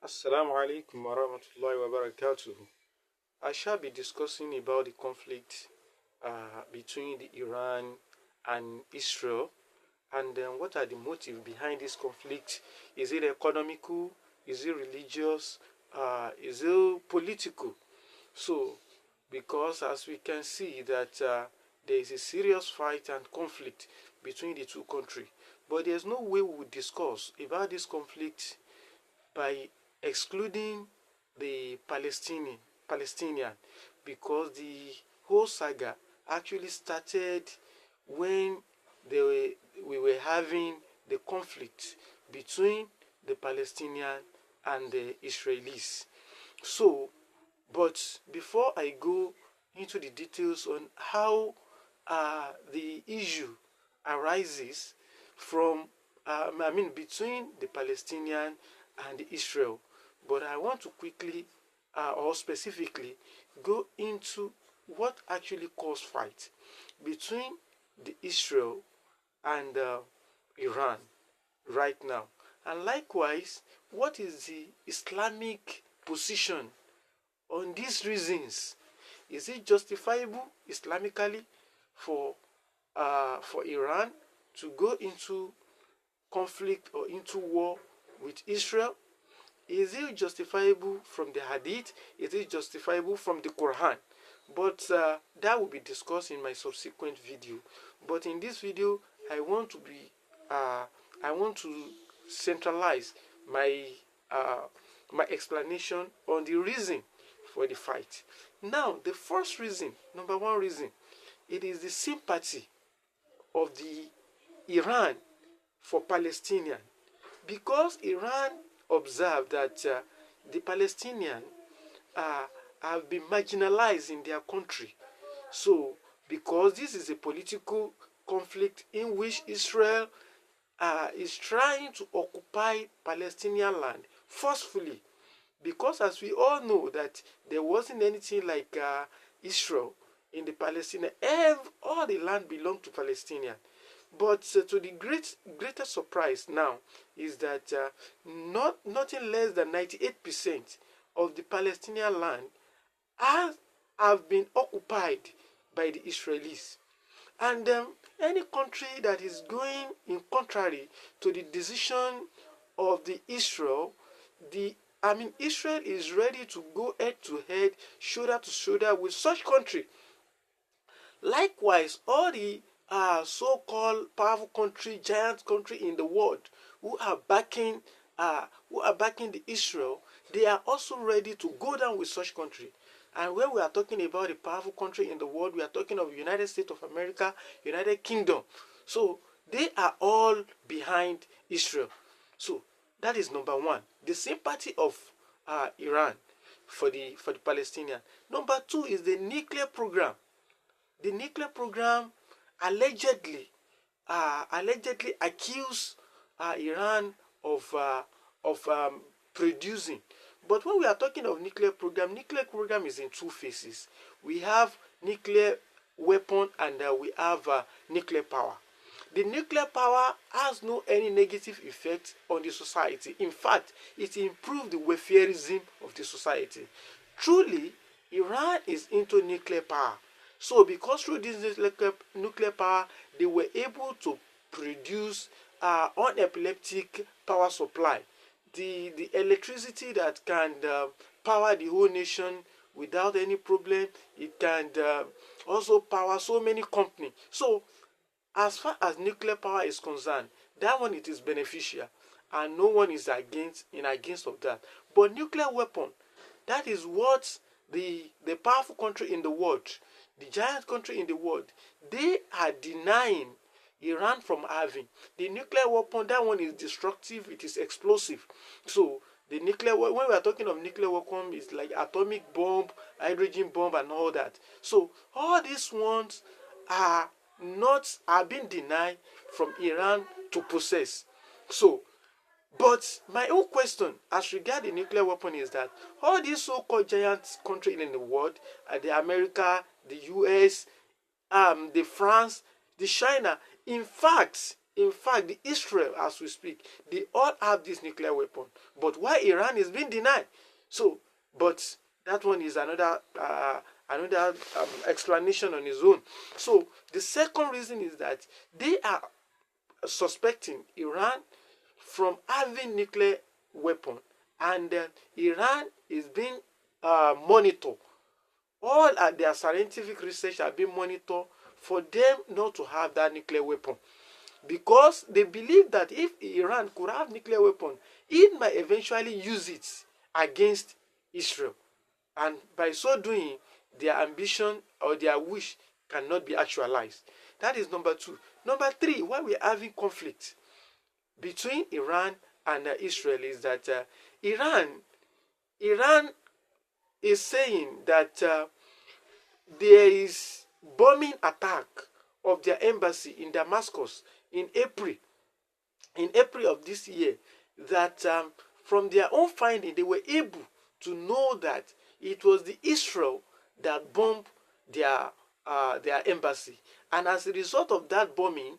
Assalamu alaikum wa rahmatullahi wa barakatuh. I shall be discussing about the conflict between the Iran and Israel, and what are the motives behind this conflict. Is it economical? Is it religious? Is it political? So, because as we can see that there is a serious fight and conflict between the two countries, but there's no way we would discuss about this conflict by excluding the Palestinian, because the whole saga actually started when we were having the conflict between the Palestinian and the Israelis. So, but before I go into the details on how the issue arises from, between the Palestinian and Israel, but I want to quickly or specifically go into what actually caused fight between the Israel and Iran right now, and likewise, what is the Islamic position on these reasons. Is it justifiable Islamically for Iran to go into conflict or into war with Israel? Is it justifiable from the Hadith? Is it justifiable from the Quran? But that will be discussed in my subsequent video. But in this video, I want to centralize my my explanation on the reason for the fight. Now, the first reason, number one reason, it is the sympathy of the Iran for Palestinian, because Iran observed that the Palestinians have been marginalized in their country. So, because this is a political conflict in which Israel is trying to occupy Palestinian land forcefully, because as we all know that there wasn't anything like Israel in the Palestinian, all the land belonged to Palestinians. But to the greater surprise now is that nothing less than 98% of the Palestinian land have been occupied by the Israelis. And any country that is going in contrary to the decision of the Israel, Israel is ready to go head to head, shoulder to shoulder with such country. Likewise, all the so-called powerful country, giant country in the world who are backing the Israel, they are also ready to go down with such country. And when we are talking about a powerful country in the world, we are talking of United States of America, United Kingdom. So they are all behind Israel. So that is number one, the sympathy of Iran for the Palestinian. Number two is the nuclear program. The nuclear program allegedly accused Iran of producing. But when we are talking of nuclear program is in two phases. We have nuclear weapon and we have nuclear power. The nuclear power has no any negative effect on the society. In fact, it improved the welfareism of the society. Truly, Iran is into nuclear power. So because through this nuclear power, they were able to produce unepileptic power supply. The electricity that can power the whole nation without any problem. It can also power so many companies. So as far as nuclear power is concerned, that one it is beneficial, and no one is against of that. But nuclear weapon, that is what the powerful country in the world, the giant country in the world, they are denying Iran from having. The nuclear weapon, that one is destructive, it is explosive. So the nuclear, when we are talking of nuclear weapon, it's like atomic bomb, hydrogen bomb, and all that. So all these ones are being denied from Iran to possess. So, but my own question as regards the nuclear weapon is that all these so-called giant countries in the world, the America, the US, the France, the China, in fact, In fact, the Israel, as we speak, they all have this nuclear weapon. But why Iran is being denied? So, but that one is another explanation on its own. So the second reason is that they are suspecting Iran from having nuclear weapon, and Iran is being monitored. All their scientific research are being monitored for them not to have that nuclear weapon, because they believe that if Iran could have nuclear weapon, it might eventually use it against Israel, and by so doing, their ambition or their wish cannot be actualized. That is number two. Number three, why we're having conflict between Iran and Israel is that Iran is saying that there is bombing attack of their embassy in Damascus in April of this year, that from their own finding they were able to know that it was the Israel that bombed their embassy, and as a result of that bombing,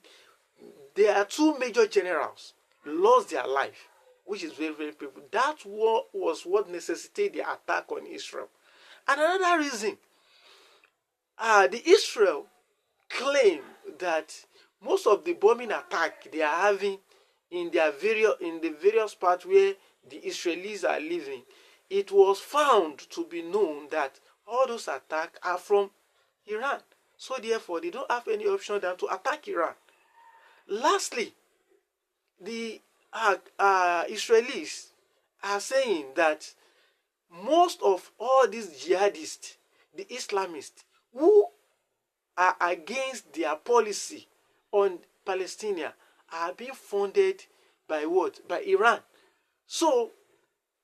there are two major generals lost their life, which is very, very painful. That was what necessitated the attack on Israel. And another reason, the Israel claim that most of the bombing attack they are having in the various parts where the Israelis are living, it was found to be known that all those attacks are from Iran. So therefore, they don't have any option than to attack Iran. Lastly, the Israelis are saying that most of all these jihadists, the Islamists, who are against their policy on Palestine, are being funded by what? By Iran. So,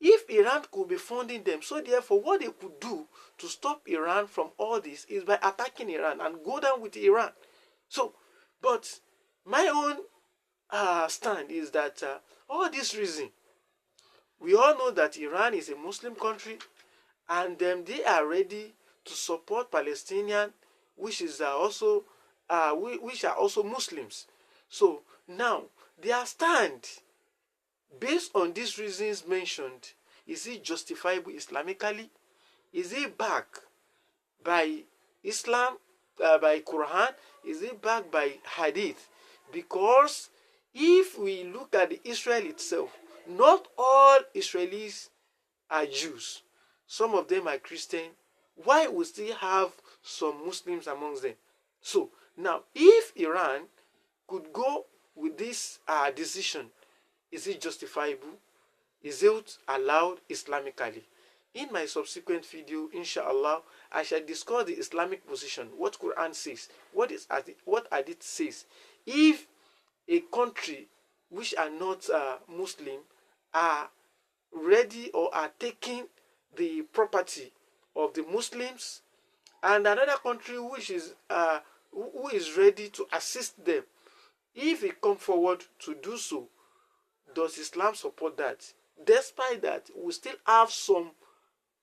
if Iran could be funding them, so therefore what they could do to stop Iran from all this is by attacking Iran and go down with Iran. So, but my own stand is that all this reason, we all know that Iran is a Muslim country, and they are ready to support Palestinians, which is also which are also Muslims. So now their stand, based on these reasons mentioned, is it justifiable Islamically? Is it backed by Islam, by Quran? Is it backed by Hadith? Because if we look at the Israel itself, not all Israelis are Jews. Some of them are Christian. Why we still have some Muslims amongst them? So now, if Iran could go with this decision, is it justifiable? Is it allowed Islamically? In my subsequent video, inshallah, I shall discuss the Islamic position, what Quran says, what Hadith says. If a country which are not Muslim are ready or are taking the property of the Muslims, and another country which is who is ready to assist them, if it come forward to do so, does Islam support that? Despite that, we still have some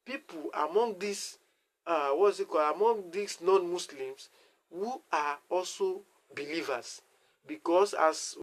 people among these among these non-Muslims who are also believers, because as